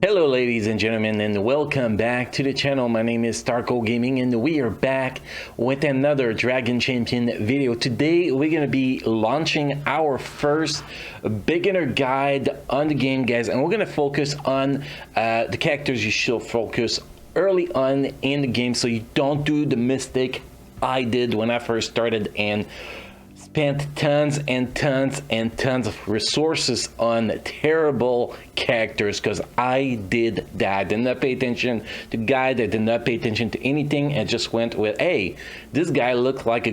Hello ladies and gentlemen, and welcome back to the channel. My name is Starco Gaming and we are back with another Dragon Champion video. Today we're going to be launching our first beginner guide on the game, guys, and we're going to focus on the characters you should focus early on in the game so you don't do the mistake I did when I first started and spent tons and tons and tons of resources on terrible characters, because I did that. I did not pay attention to guide, I did not pay attention to anything, and just went with, hey, this guy looks like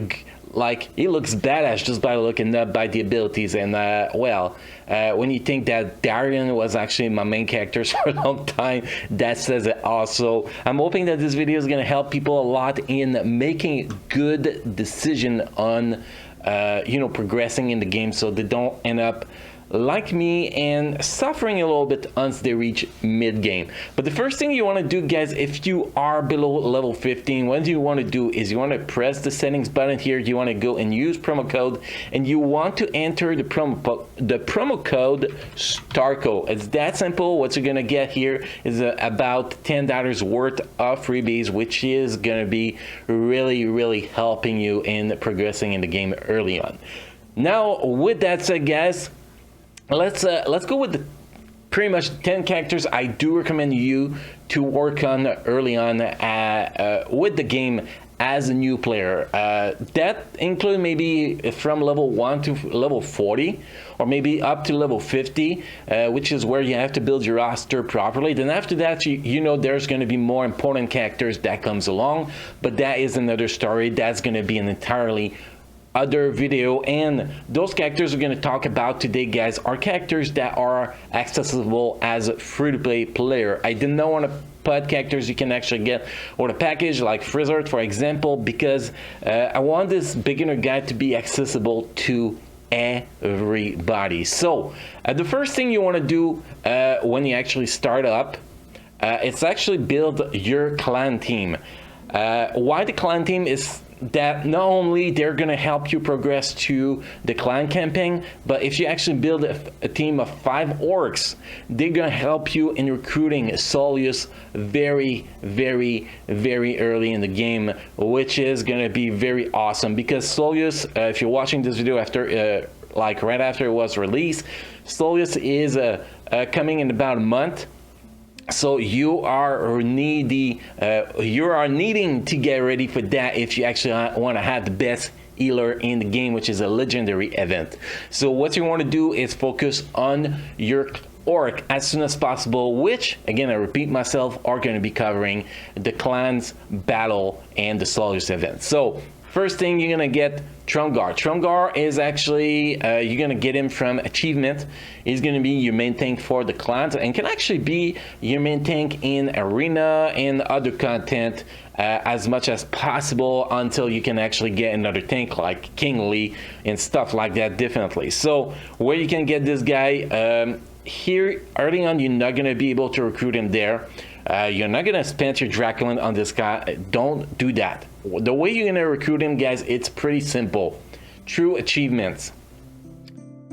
he looks badass just by looking up by the abilities. And when you think that Darian was actually my main character for a long time, that says it also. I'm hoping that this video is going to help people a lot in making good decision on progressing in the game, so they don't end up like me and suffering a little bit once they reach mid-game. But the first thing you want to do, guys, if you are below level 15, what you want to do is you want to press the settings button here. You want to go and use promo code, and you want to enter the promo code STARCO. It's that simple. What you're gonna get here is about $10 worth of freebies, which is gonna be really helping you in progressing in the game early on. Now, with that said, guys, let's go with the pretty much 10 characters I do recommend you to work on early on with the game as a new player. That includes maybe from level 1 to level 40, or maybe up to level 50, which is where you have to build your roster properly. Then after that, you know there's going to be more important characters that comes along, but that is another story. That's going to be an entirely other video, and those characters we're going to talk about today, guys, are characters that are accessible as a free-to-play player. I did not want to put characters you can actually get with a package like Frizzard, for example, because I want this beginner guide to be accessible to everybody. So the first thing you want to do when you actually start up, it's actually build your clan team. Why the clan team is that not only they're going to help you progress to the clan campaign, but if you actually build a team of 5 orcs, they're going to help you in recruiting Solius very early in the game, which is going to be very awesome. Because Solius, if you're watching this video after like right after it was released, Solius is coming in about a month. So you are needing to get ready for that if you actually want to have the best healer in the game, which is a legendary event. So what you want to do is focus on your orc as soon as possible, which, again, I repeat myself, are going to be covering the clans battle and the Solius event. So first thing, you're going to get Trumgar. Trumgar is actually, you're going to get him from achievement. He's going to be your main tank for the clans, and can actually be your main tank in arena and other content as much as possible until you can actually get another tank like Kingly and stuff like that, definitely. So where you can get this guy, here early on, you're not going to be able to recruit him there. You're not going to spend your Draculin on this guy. Don't do that. The way you're going to recruit him, guys, it's pretty simple. True achievements.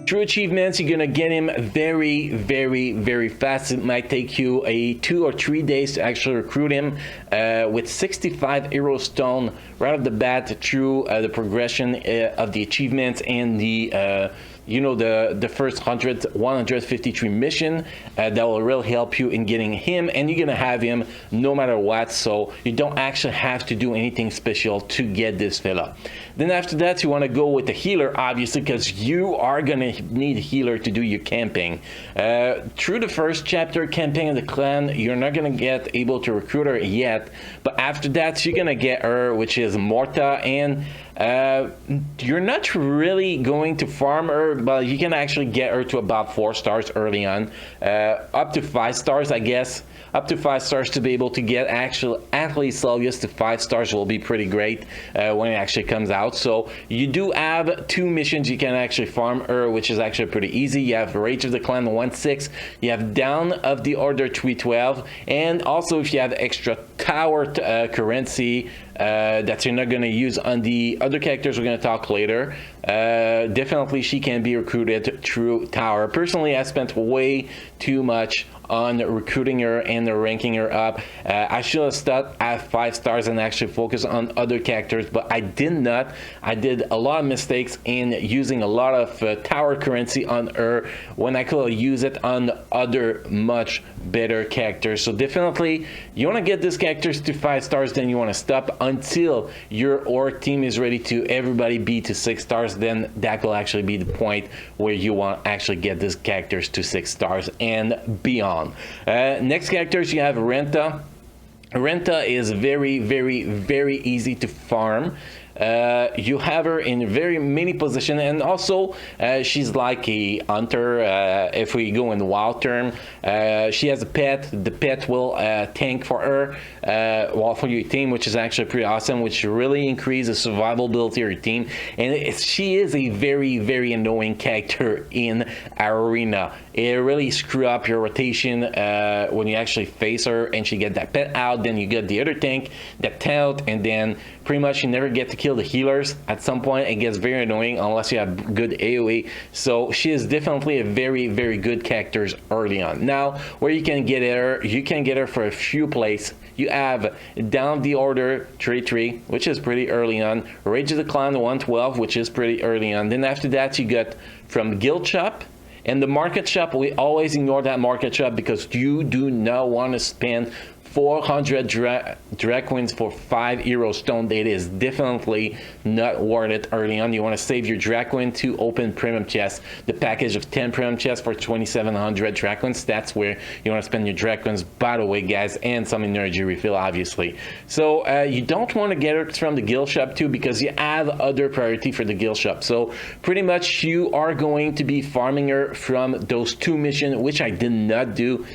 True achievements, you're going to get him very fast. It might take you 2 or 3 days to actually recruit him with 65 hero stone right off the bat through the progression of the achievements and the the first 153 mission. That will really help you in getting him, and you're gonna have him no matter what, so you don't actually have to do anything special to get this fella. Then after that, you want to go with the healer, obviously, because you are gonna need a healer to do your camping. Through the first chapter campaign of the clan, you're not gonna get able to recruit her yet, but after that you're gonna get her, which is Morta, and you're not really going to farm her, but you can actually get her to about 4 stars early on, up to 5 stars, I guess. Up to 5 stars to be able to get actual athlete Solius to 5 stars will be pretty great when it actually comes out. So you do have 2 missions you can actually farm her, which is actually pretty easy. You have Rage of the Clan 1/6, you have Down of the Order 312, and also if you have extra tower currency that you're not going to use on the other characters we're going to talk later, definitely she can be recruited through tower. Personally, I spent way too much on recruiting her and ranking her up. I should have stuck at 5 stars and actually focus on other characters, but I did not. I did a lot of mistakes in using a lot of tower currency on her when I could use it on other much better characters. So definitely you want to get these characters to 5 stars, then you want to stop until your org team is ready to everybody be to 6 stars. Then that will actually be the point where you want to actually get these characters to 6 stars and beyond. Next characters, you have Renta. Renta is very easy to farm. You have her in very many positions, and also she's like a hunter. If we go in the wild term, she has a pet. The pet will tank for her, well, for your team, which is actually pretty awesome, which really increases the survivability of your team. And she is a very annoying character in arena. It really screw up your rotation when you actually face her and she get that pet out. Then you get the other tank that tailed, and then pretty much you never get to kill the healers. At some point it gets very annoying unless you have good AoE. So she is definitely a very good character early on. Now where you can get her, you can get her for a few places. You have Down the Order 3-3, which is pretty early on. Rage of the Clan 112, which is pretty early on. Then after that you got from Guild Shop. And the market shop, we always ignore that market shop because you do not want to spend 400 drag coins for 5 hero stone. It is definitely not worth it early on. You want to save your drag coin to open premium chests. The package of 10 premium chests for 2,700 drag coins. That's where you want to spend your drag coins, by the way, guys, and some energy refill, obviously. So you don't want to get it from the guild shop too, because you have other priority for the guild shop. So pretty much you are going to be farming her from those 2 missions, which I did not do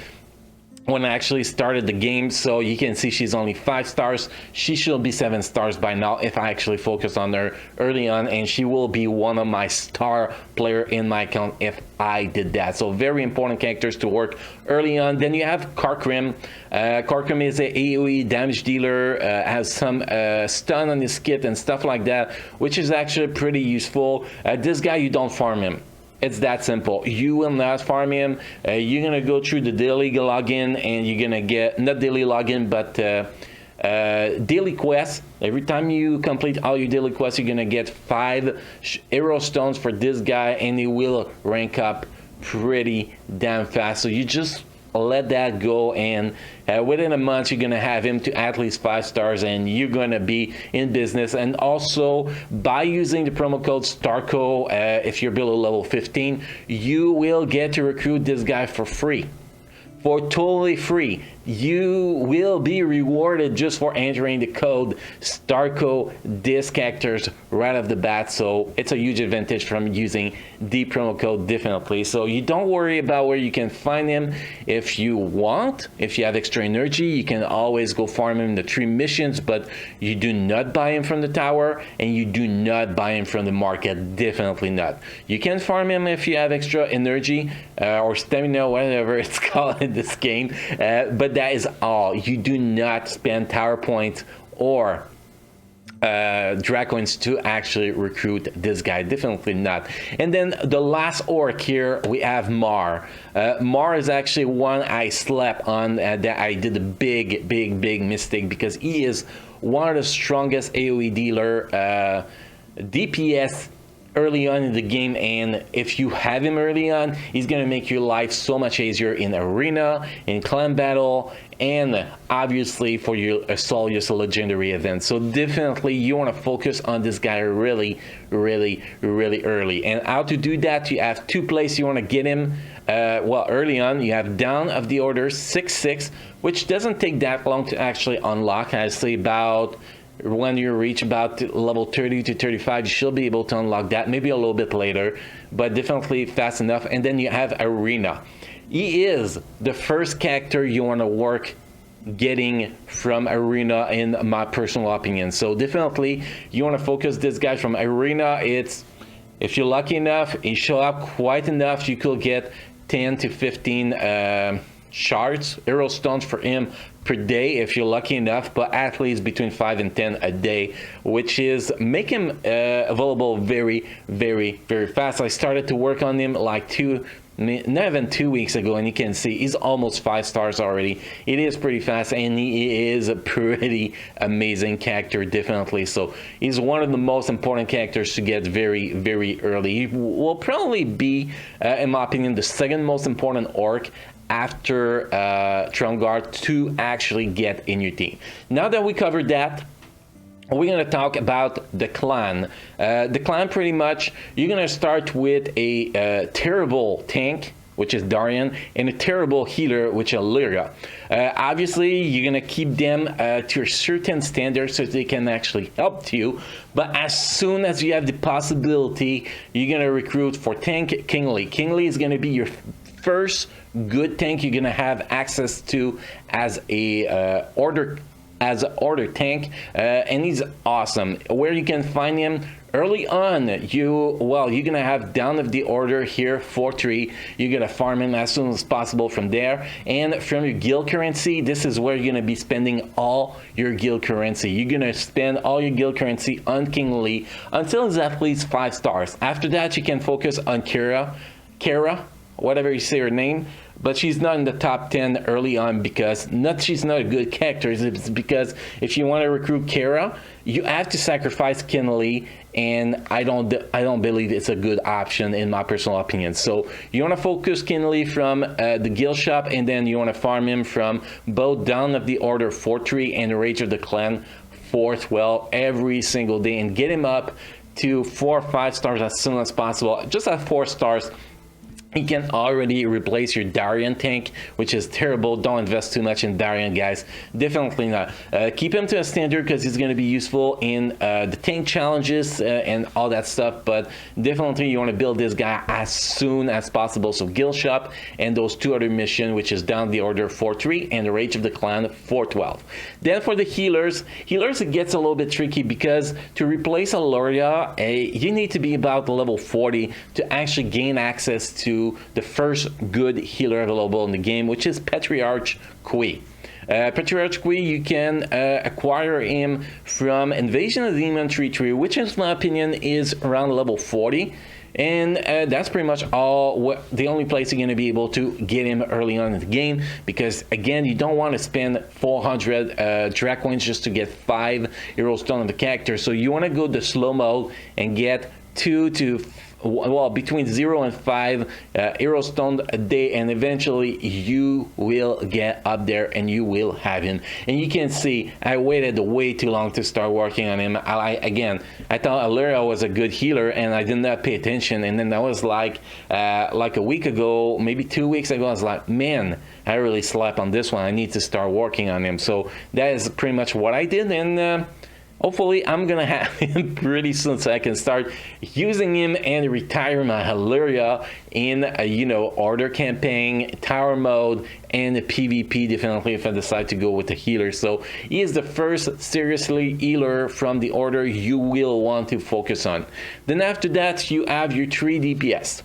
when I actually started the game. So you can see she's only 5 stars. She should be 7 stars by now if I actually focus on her early on, and she will be one of my star player in my account if I did that. So very important characters to work early on. Then you have Cockrum. Cockrum is a AoE damage dealer, has some stun on his kit and stuff like that, which is actually pretty useful. This guy, you don't farm him. It's that simple. You will not farm him. You're gonna go through the daily login, and you're gonna get, not daily login, but daily quests. Every time you complete all your daily quests, you're gonna get 5 hero stones for this guy, and he will rank up pretty damn fast. So you just let that go, and within a month you're gonna have him to at least 5 stars, and you're gonna be in business. And also by using the promo code STARCO, if you're below level 15, you will get to recruit this guy for free, for totally free. You will be rewarded just for entering the code STARCO this characters right off the bat. So it's a huge advantage from using the promo code, definitely. So you don't worry about where you can find him. If you want, if you have extra energy, you can always go farm him in the 3 missions, but you do not buy him from the tower, and you do not buy him from the market, definitely not. You can farm him if you have extra energy or stamina, whatever it's called in this game, but that is all. You do not spend tower points or drag coins to actually recruit this guy, definitely not. And then the last orc here, we have Marv. Marv is actually one I slept on, that I did a big mistake, because he is one of the strongest AoE dealer, DPS early on in the game. And if you have him early on, he's gonna make your life so much easier in arena, in clan battle, and obviously for your Assault legendary event. So definitely you want to focus on this guy really early. And how to do that, you have 2 places you want to get him. Well, early on you have Down of the Order 6-6, which doesn't take that long to actually unlock. I say about when you reach about level 30 to 35, you should be able to unlock that, maybe a little bit later, but definitely fast enough. And then you have Arena. He is the first character you want to work getting from Arena, in my personal opinion. So definitely you want to focus this guy from Arena. It's, if you're lucky enough, he show up quite enough, you could get 10 to 15 shards, hero stones for him per day if you're lucky enough, but at least between 5 and 10 a day, which is make him available very fast. I started to work on him like not even 2 weeks ago, and you can see he's almost 5 stars already. It is pretty fast, and he is a pretty amazing character, definitely. So he's one of the most important characters to get very, very early. He will probably be, in my opinion, the second most important orc after Trumguard to actually get in your team. Now that we covered that, we're going to talk about the clan. The clan, pretty much, you're going to start with a terrible tank, which is Darian, and a terrible healer, which is Lyra. Obviously, you're going to keep them to a certain standard so they can actually help you. But as soon as you have the possibility, you're going to recruit for tank Kingly. Kingly is going to be your first good tank you're going to have access to as a order tank, and he's awesome. Where you can find him early on, you're gonna have down of the order here 4-3. You're gonna farm him as soon as possible from there, and from your guild currency, this is where you're gonna be spending all your guild currency. You're gonna spend all your guild currency on Kingly until he's at least 5 stars. After that, you can focus on Kara, whatever you say her name, but she's not in the top 10 early on because she's not a good character. It's because if you want to recruit Kara, you have to sacrifice Kinley, and I don't believe it's a good option in my personal opinion. So you want to focus Kinley from the guild shop, and then you want to farm him from both down of the order 4-3 and Rage of the Clan 4-12 every single day, and get him up to 4 or 5 stars as soon as possible. Just at 4 stars, you can already replace your Darian tank, which is terrible. Don't invest too much in Darian, guys. Definitely not. Keep him to a standard because he's going to be useful in the tank challenges and all that stuff. But definitely you want to build this guy as soon as possible. So Guild Shop and those 2 other missions, which is down the order 4-3 and the Rage of the Clan 4-12. Then for the healers, it gets a little bit tricky because to replace Aloria, you need to be about level 40 to actually gain access to the first good healer available in the game, which is Patriarch Kui. Patriarch Kui, you can acquire him from Invasion of the Demon Tree, which in my opinion is around level 40. And that's pretty much the only place you're going to be able to get him early on in the game, because again, you don't want to spend 400 Drac Coins just to get 5 Hero Stone on the character. So you want to go the slow mode and get between 0 and 5 Hero Stone a day, and eventually you will get up there and you will have him. And you can see I waited way too long to start working on him. I thought Aluria was a good healer and I did not pay attention, and then that was like a week ago, maybe 2 weeks ago, I was like, man, I really slept on this one. I need to start working on him. So that is pretty much what I did, and hopefully I'm gonna have him pretty soon so I can start using him and retire my Aluria in order campaign, tower mode, and the PvP, definitely, if I decide to go with the healer. So he is the first seriously healer from the order you will want to focus on. Then after that, you have your 3 DPS.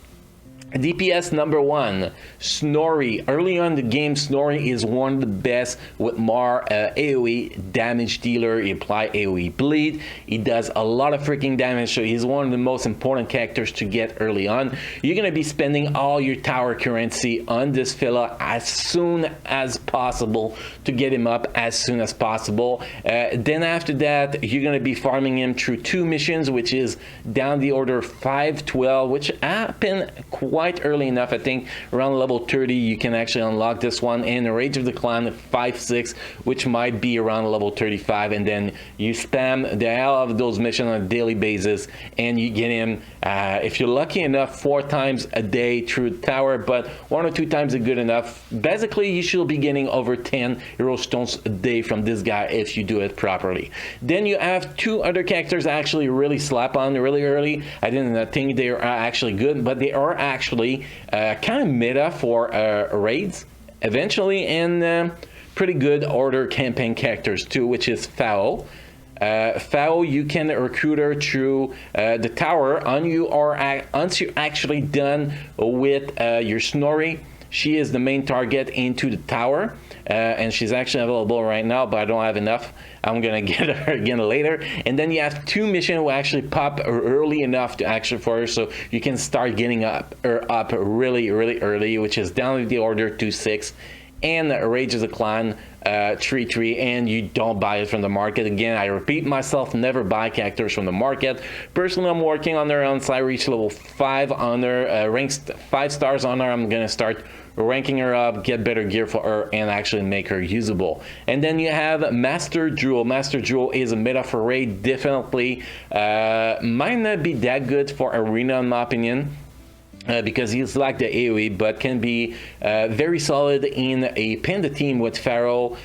DPS number 1, Snorri. Early on in the game, Snorri is one of the best with Marv AoE damage dealer. He applies AoE bleed. He does a lot of freaking damage, so he's one of the most important characters to get early on. You're going to be spending all your tower currency on this fella as soon as possible to get him up as soon as possible. Then after that, you're going to be farming him through 2 missions, which is down the order 5-12, which happen quite early enough. I think around level 30 you can actually unlock this one, and the Rage of the Clan 5-6, which might be around level 35, and then you spam the hell of those missions on a daily basis, and you get him if you're lucky enough 4 times a day through the tower, but 1 or 2 times is good enough. Basically, you should be getting over 10 Hero Stones a day from this guy if you do it properly. Then you have 2 other characters I actually really slap on really early. I didn't think they are actually good, but they are actually kind of meta for raids eventually, and pretty good order campaign characters too, which is Fowl. Fowl, you can recruit her through the tower once you're actually done with your Snorri. She is the main target into the tower, and she's actually available right now, but I don't have enough. I'm gonna get her again later. And then you have 2 missions will actually pop early enough to actually for her, so you can start getting up really early, which is down with the order 2-6 and Rage of the Clan 3-3, and you don't buy it from the market. Again, I repeat myself, never buy characters from the market. Personally, I'm working on her once I reach level 5 on her, ranks 5 stars on her. I'm gonna start ranking her up, get better gear for her, and actually make her usable. And then you have Master Jewel. Master Jewel is a meta for raid, definitely might not be that good for arena in my opinion, because he's like the AoE, but can be very solid in a panda team with Pharaoh,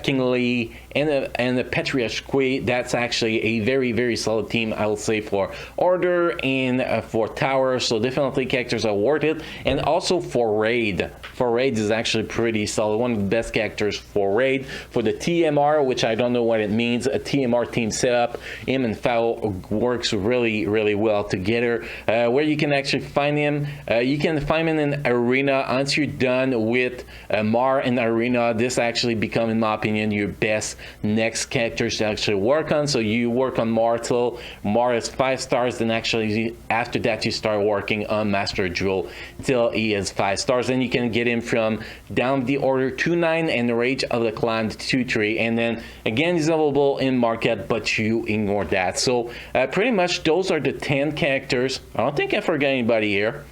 King Lee, and a Patriarch Kui. That's actually a very solid team, I will say, for Order and for Tower. So definitely characters are worth it. And also for Raid. For Raid is actually pretty solid. One of the best characters for Raid. For the TMR, which I don't know what it means, a TMR team setup, him and Pharaoh works really well together. Where you can actually find him, you can find him in Arena. Once you're done with Marv in Arena, this actually becomes, in my opinion, your best next characters to actually work on. So you work on Morta. Marv is 5 stars, then actually after that you start working on Master Jewel till he is 5 stars. Then you can get him from down the order 2-9 and the Rage of the Clan 2-3, and then again he's available in market, but you ignore that. So pretty much those are the 10 characters. I don't think I forgot anybody here.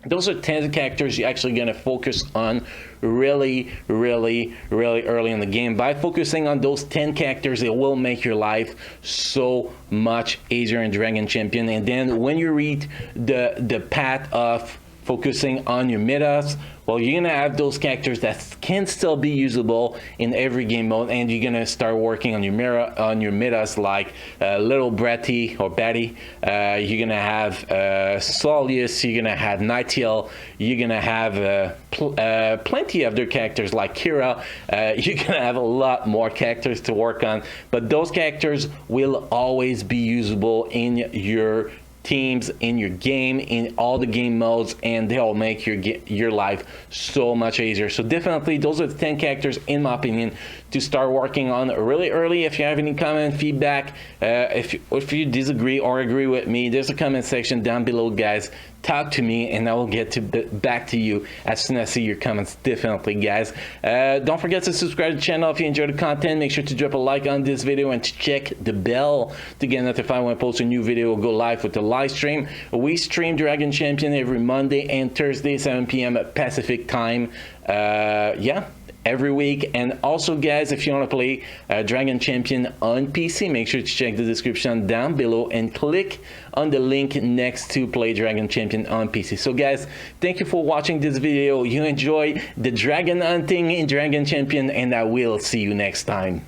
Those are 10 characters you're actually going to focus on really early in the game. By focusing on those 10 characters, it will make your life so much easier in Dragon Champion. And then when you read the path of focusing on your metas, well, you're gonna have those characters that can still be usable in every game mode, and you're gonna start working on your metas like Little Bratty or Batty. You're gonna have Solius. You're gonna have Nightiel. You're gonna have plenty of other characters like Kira. You're gonna have a lot more characters to work on, but those characters will always be usable in your teams, in your game, in all the game modes, and they'll make your life so much easier. So definitely those are the 10 characters, in my opinion, to start working on really early. If you have any comment, feedback, if you disagree or agree with me, there's a comment section down below, guys. Talk to me and I will get back to you as soon as I see your comments, definitely, guys. Don't forget to subscribe to the channel if you enjoy the content. Make sure to drop a like on this video and to check the bell to get notified when I post a new video or go live with the live stream. We stream Dragon Champion every Monday and Thursday, 7 p.m. Pacific time. Yeah, every week. And also, guys, if you want to play Dragon Champion on PC, make sure to check the description down below and click on the link next to play Dragon Champion on PC. So guys, thank you for watching this video. You enjoy the dragon hunting in Dragon Champion, and I will see you next time.